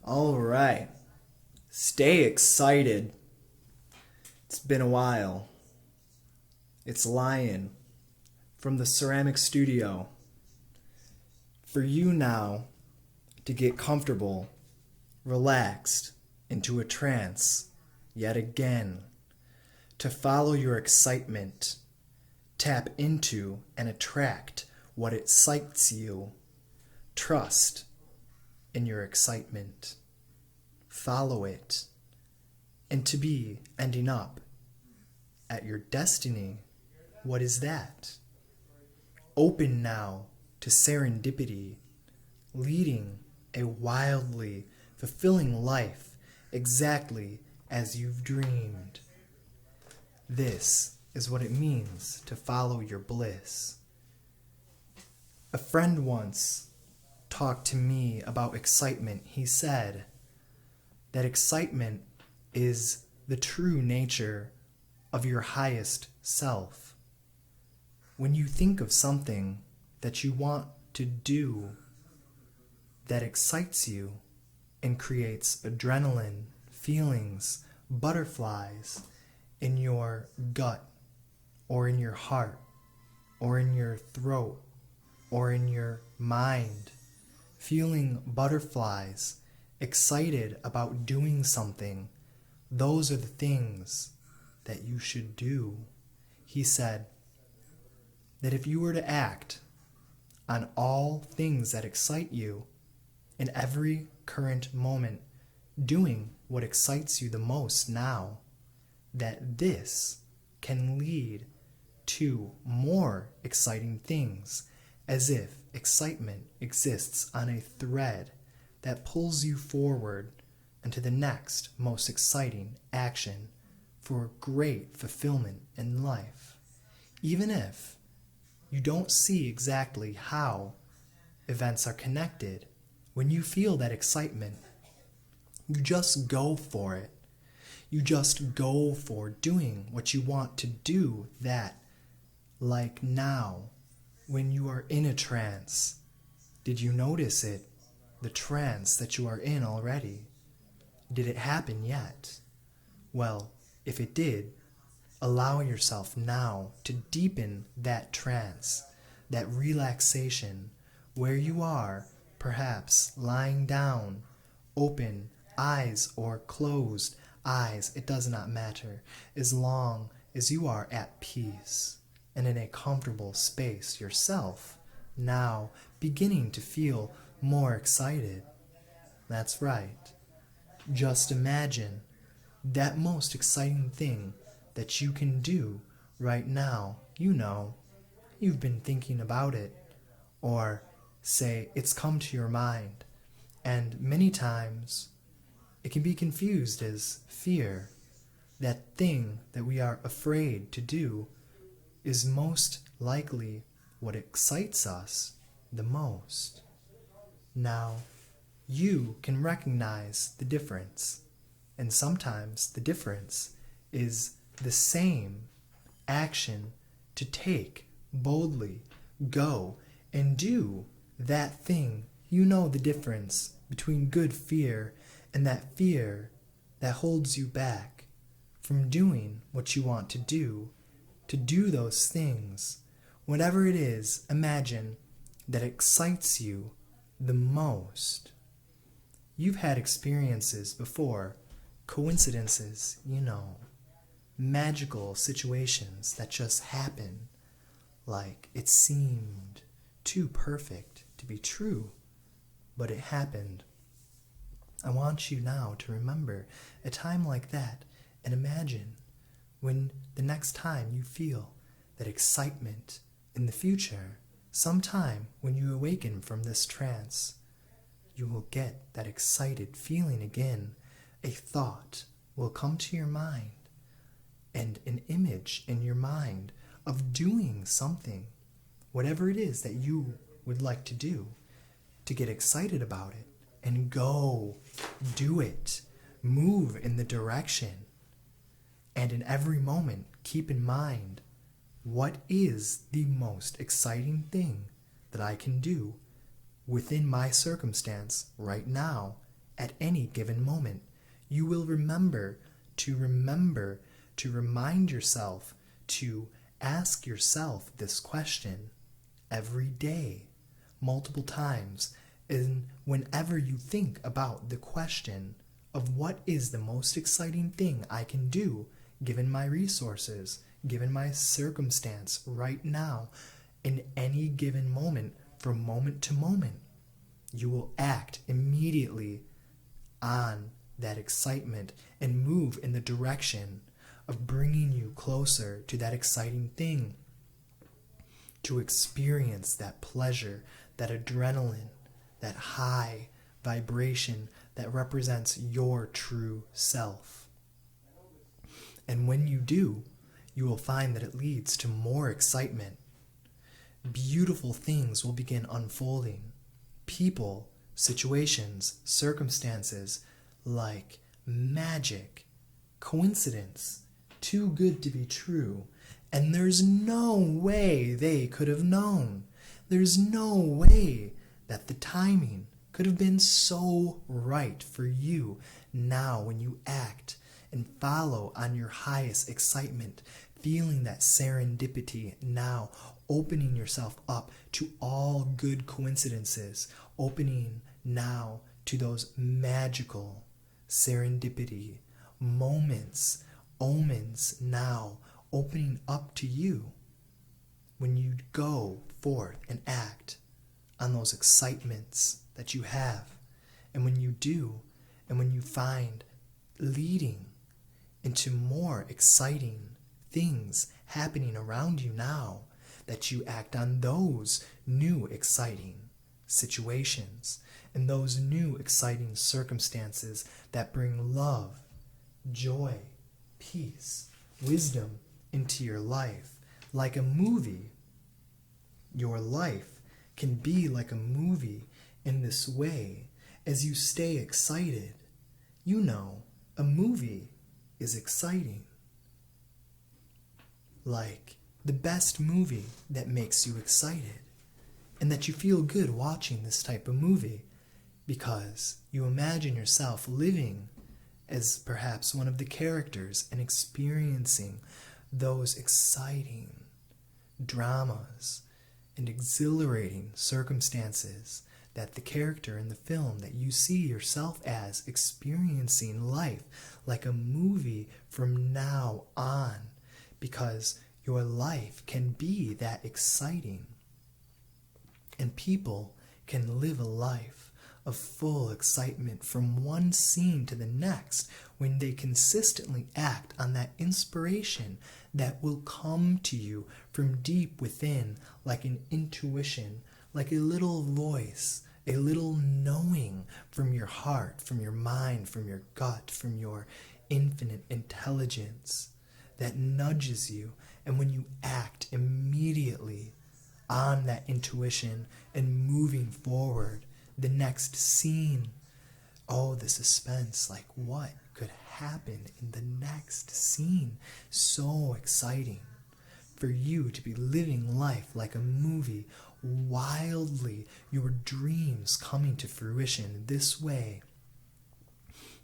All right. Stay excited. It's been a while. It's Lion from the ceramic studio. For you now to get comfortable, relaxed, into a trance yet again. To follow your excitement. Tap into and attract what excites you. Trust in your excitement. Follow it. And to be ending up at your destiny, what is that? Open now to serendipity, leading a wildly fulfilling life exactly as you've dreamed. This is what it means to follow your bliss. A friend once talked to me about excitement. He said that excitement is the true nature of your highest self. When you think of something that you want to do that excites you and creates adrenaline, feelings, butterflies in your gut or in your heart or in your throat or in your mind, feeling butterflies, excited about doing something, those are the things that you should do. He said that if you were to act on all things that excite you in every current moment, doing what excites you the most now, that this can lead to more exciting things, as if excitement exists on a thread that pulls you forward into the next most exciting action for great fulfillment in life. Even if you don't see exactly how events are connected, when you feel that excitement, you just go for it. You just go for doing what you want to do. That, like now, when you are in a trance, did you notice it? The trance that you are in already. Did it happen yet? Well, if it did, allow yourself now to deepen that trance, that relaxation, where you are, perhaps lying down, open eyes or closed eyes, it does not matter, as long as you are at peace and in a comfortable space yourself, now beginning to feel more excited. That's right. Just imagine that most exciting thing that you can do right now. You know, you've been thinking about it, or say it's come to your mind, and many times it can be confused as fear. That thing that we are afraid to do is most likely what excites us the most. Now, you can recognize the difference, and sometimes the difference is the same action to take boldly, go and do that thing. You know the difference between good fear and that fear that holds you back from doing what you want to do those things. Whatever it is, imagine that excites you the most. You've had experiences before, coincidences, magical situations that just happen, like it seemed too perfect to be true, but it happened. I want you now to remember a time like that and imagine when the next time you feel that excitement in the future, sometime when you awaken from this trance, you will get that excited feeling again. A thought will come to your mind and an image in your mind of doing something, whatever it is that you would like to do, to get excited about it and go do it. Move in the direction. And in every moment, keep in mind, what is the most exciting thing that I can do within my circumstance right now at any given moment. You will remember to remind yourself to ask yourself this question every day, multiple times, and whenever you think about the question of what is the most exciting thing I can do given my resources, given my circumstance right now, in any given moment, from moment to moment, you will act immediately on that excitement and move in the direction of bringing you closer to that exciting thing, to experience that pleasure, that adrenaline, that high vibration that represents your true self. And when you do, you will find that it leads to more excitement. Beautiful things will begin unfolding. People, situations, circumstances, like magic, coincidence, too good to be true, and there's no way they could have known. There's no way that the timing could have been so right for you now when you act and follow on your highest excitement, feeling that serendipity now, opening yourself up to all good coincidences, opening now to those magical serendipity moments, omens now opening up to you when you go forth and act on those excitements that you have. And when you do, and when you find leading into more exciting things happening around you now, that you act on those new exciting situations and those new exciting circumstances that bring love, joy, peace, wisdom into your life. Like a movie, your life can be like a movie in this way. As you stay excited, you know a movie is exciting. Like the best movie that makes you excited, and that you feel good watching this type of movie because you imagine yourself living as perhaps one of the characters and experiencing those exciting dramas and exhilarating circumstances that the character in the film that you see yourself as experiencing life like a movie from now on, because your life can be that exciting. And people can live a life of full excitement from one scene to the next when they consistently act on that inspiration that will come to you from deep within, like an intuition, like a little voice, a little knowing from your heart, from your mind, from your gut, from your infinite intelligence that nudges you. And when you act immediately on that intuition and moving forward, the next scene, oh, the suspense, like what could happen in the next scene? So exciting for you to be living life like a movie, wildly, your dreams coming to fruition this way.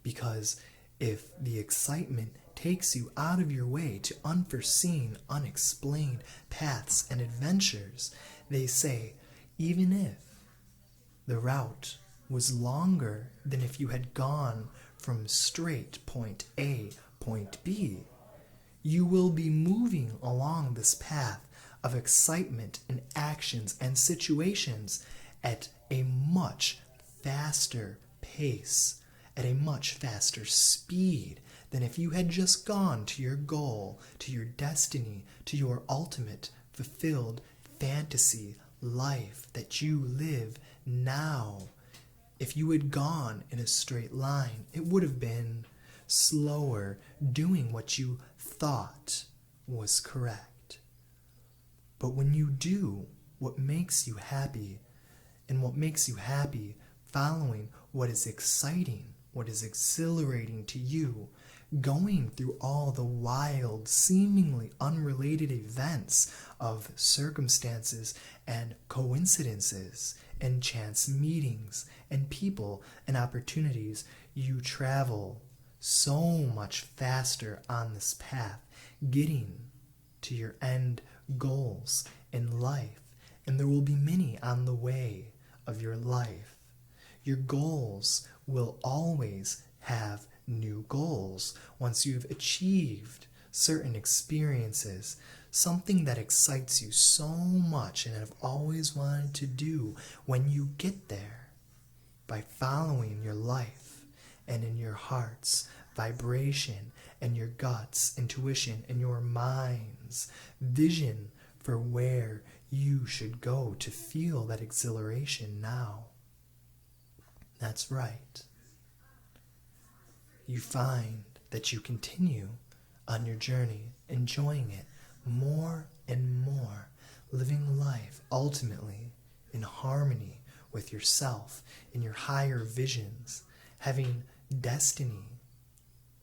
Because if the excitement takes you out of your way to unforeseen, unexplained paths and adventures, they say, even if the route was longer than if you had gone from straight point A, point B, you will be moving along this path of excitement and actions and situations at a much faster pace, at a much faster speed than if you had just gone to your goal, to your destiny, to your ultimate fulfilled fantasy life that you live now. If you had gone in a straight line, it would have been slower, doing what you thought was correct. But when you do what makes you happy, and what makes you happy following what is exciting, what is exhilarating to you, going through all the wild, seemingly unrelated events of circumstances and coincidences and chance meetings and people and opportunities. You travel so much faster on this path, getting to your end goals in life. And there will be many on the way of your life. Your goals will always have new goals once you've achieved certain experiences, something that excites you so much and have always wanted to do. When you get there, by following your life and in your heart's vibration and your guts, intuition, and your mind's vision for where you should go to feel that exhilaration now. That's right. You find that you continue on your journey, enjoying it more and more, living life ultimately in harmony with yourself, in your higher visions, having destiny,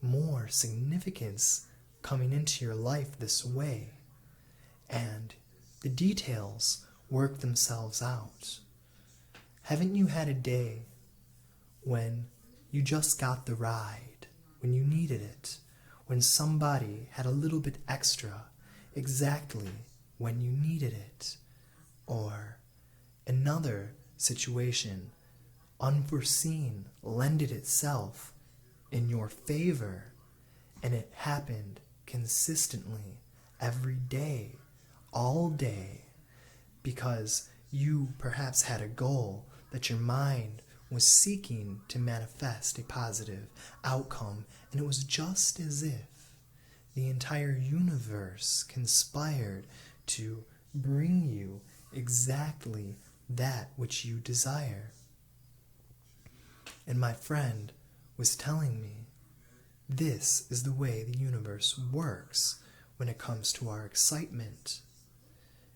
more significance coming into your life this way, and the details work themselves out. Haven't you had a day when you just got the ride, when you needed it, when somebody had a little bit extra exactly when you needed it, or another situation unforeseen lended itself in your favor, and it happened consistently every day, all day, because you perhaps had a goal that your mind was seeking to manifest a positive outcome, and it was just as if the entire universe conspired to bring you exactly that which you desire. And my friend was telling me, this is the way the universe works when it comes to our excitement.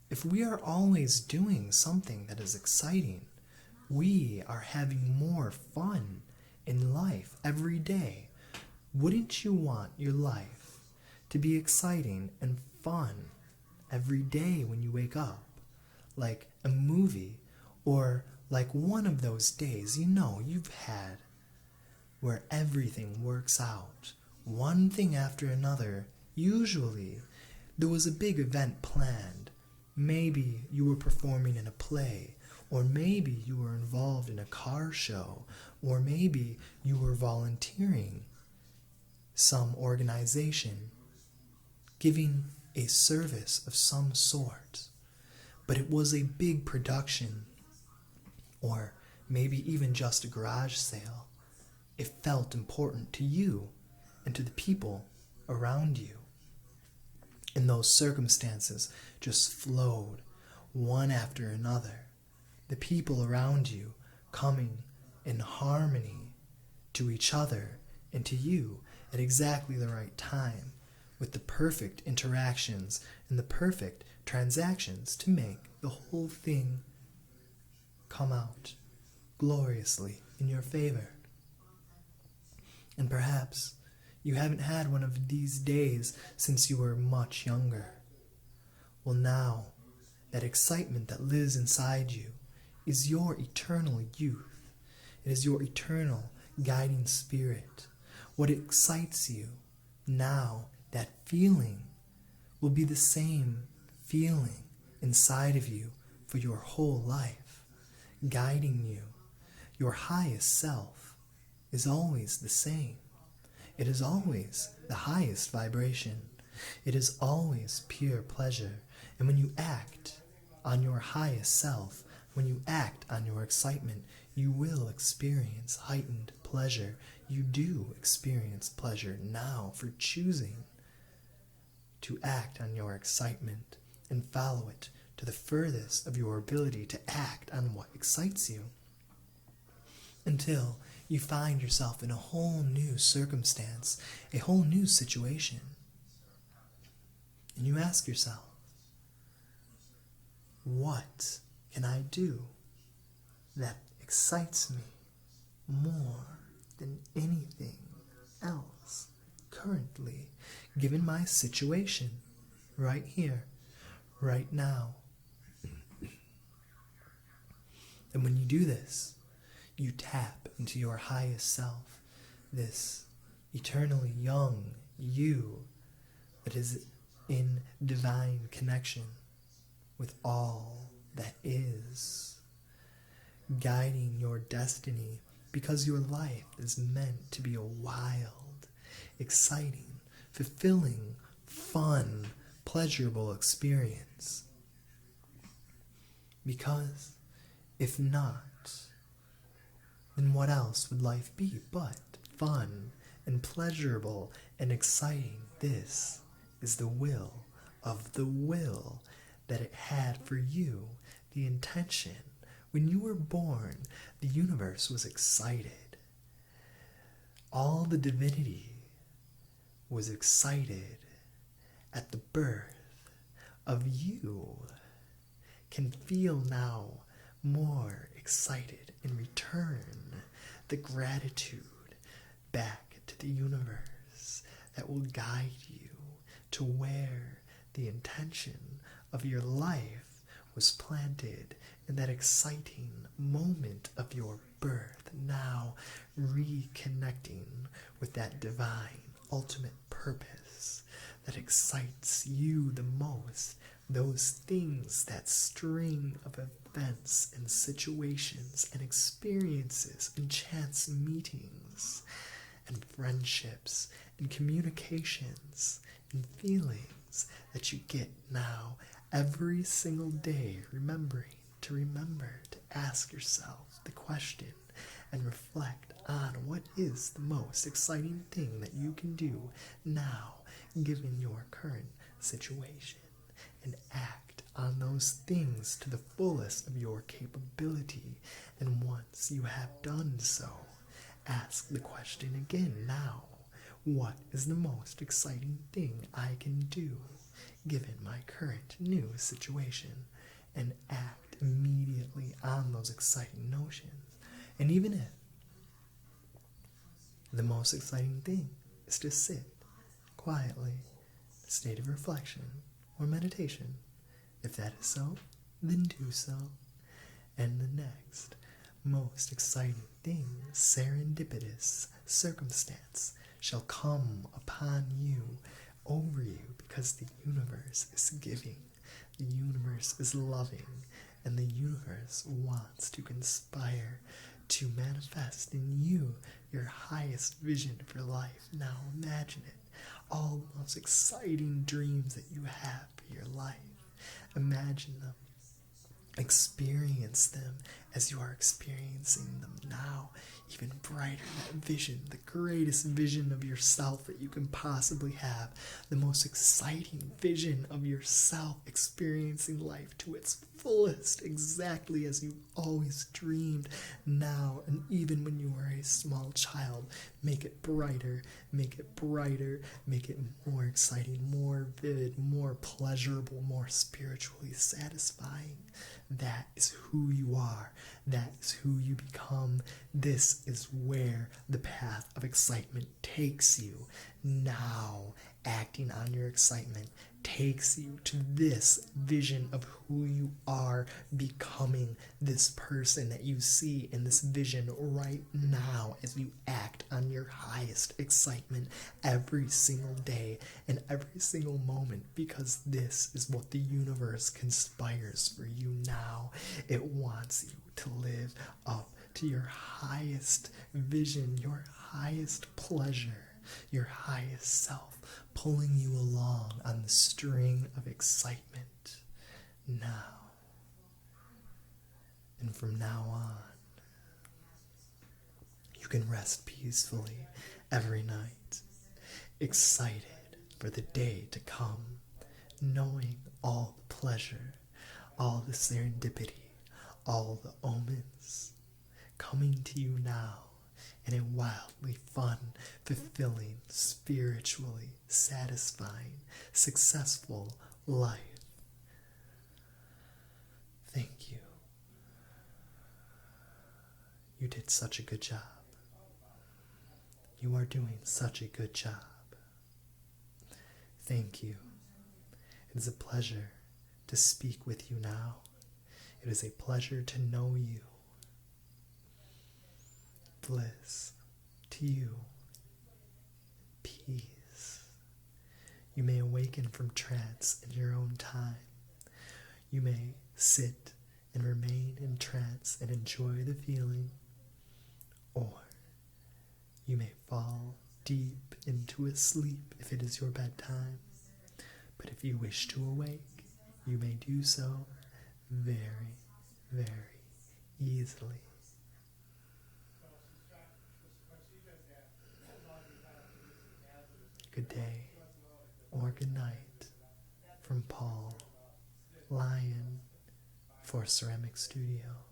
If we are always doing something that is exciting, we are having more fun in life every day. Wouldn't you want your life to be exciting and fun every day when you wake up? Like a movie, or like one of those days you've had where everything works out, one thing after another. Usually there was a big event planned. Maybe you were performing in a play, or maybe you were involved in a car show, or maybe you were volunteering some organization, giving a service of some sort. But it was a big production, or maybe even just a garage sale. It felt important to you and to the people around you. And those circumstances just flowed one after another. The people around you coming in harmony to each other and to you at exactly the right time, with the perfect interactions and the perfect transactions to make the whole thing come out gloriously in your favor. And perhaps you haven't had one of these days since you were much younger. Well, now, that excitement that lives inside you is your eternal youth. It is your eternal guiding spirit. What excites you now, that feeling, will be the same feeling inside of you for your whole life, guiding you. Your highest self is always the same. It is always the highest vibration. It is always pure pleasure. And when you act on your highest self, when you act on your excitement, you will experience heightened pleasure. You do experience pleasure now for choosing to act on your excitement and follow it to the furthest of your ability to act on what excites you, until you find yourself in a whole new circumstance, a whole new situation. And you ask yourself, what can I do that excites me more than anything else currently, given my situation right here, right now? The And when you do this, you tap into your highest self, this eternally young you that is in divine connection with all that is, guiding your destiny, because your life is meant to be a wild, exciting, fulfilling, fun, pleasurable experience. Because if not, then what else would life be but fun and pleasurable and exciting? This is the will of the will that it had for you, the intention. When you were born, the universe was excited. All the divinity was excited at the birth of you. Can feel now more excited and return the gratitude back to the universe that will guide you to where the intention of your life was planted in that exciting moment of your birth, now reconnecting with that divine ultimate purpose that excites you the most. Those things, that string of events and situations and experiences and chance meetings and friendships and communications and feelings that you get now every single day, remember to ask yourself the question and reflect on what is the most exciting thing that you can do now given your current situation, and act on those things to the fullest of your capability. And once you have done so, ask the question again now, what is the most exciting thing I can do given my current new situation? And act immediately on those exciting notions. And even if the most exciting thing is to sit quietly, in a state of reflection or meditation, if that is so, then do so. And the next most exciting thing, serendipitous circumstance, shall come upon you, over you, because the universe is giving, the universe is loving, and the universe wants to conspire to manifest in you your highest vision for life. Now imagine it, all the most exciting dreams that you have for your life. Imagine them, experience them as you are experiencing them now. Even brighter, that vision, the greatest vision of yourself that you can possibly have, the most exciting vision of yourself experiencing life to its fullest, exactly as you always dreamed now. And even when you were a small child, make it brighter, make it brighter, make it more exciting, more vivid, more pleasurable, more spiritually satisfying. That is who you are. That is who you become. This is where the path of excitement takes you. Now, acting on your excitement takes you to this vision of who you are becoming, this person that you see in this vision right now as you act on your highest excitement every single day and every single moment, because this is what the universe conspires for you now. It wants you to live up to your highest vision, your highest pleasure, your highest self, pulling you along on the string of excitement now. And from now on, you can rest peacefully every night, excited for the day to come, knowing all the pleasure, all the serendipity, all the omens coming to you now in a wildly fun, fulfilling, spiritually satisfying, successful life. Thank you. You did such a good job. You are doing such a good job. Thank you. It is a pleasure to speak with you now. It is a pleasure to know you bliss to you, peace. You may awaken from trance in your own time. You may sit and remain in trance and enjoy the feeling, or you may fall deep into a sleep if it is your bedtime. But if you wish to awake, you may do so very, very easily. Good day or good night from Paul, Lion for Ceramic Studio.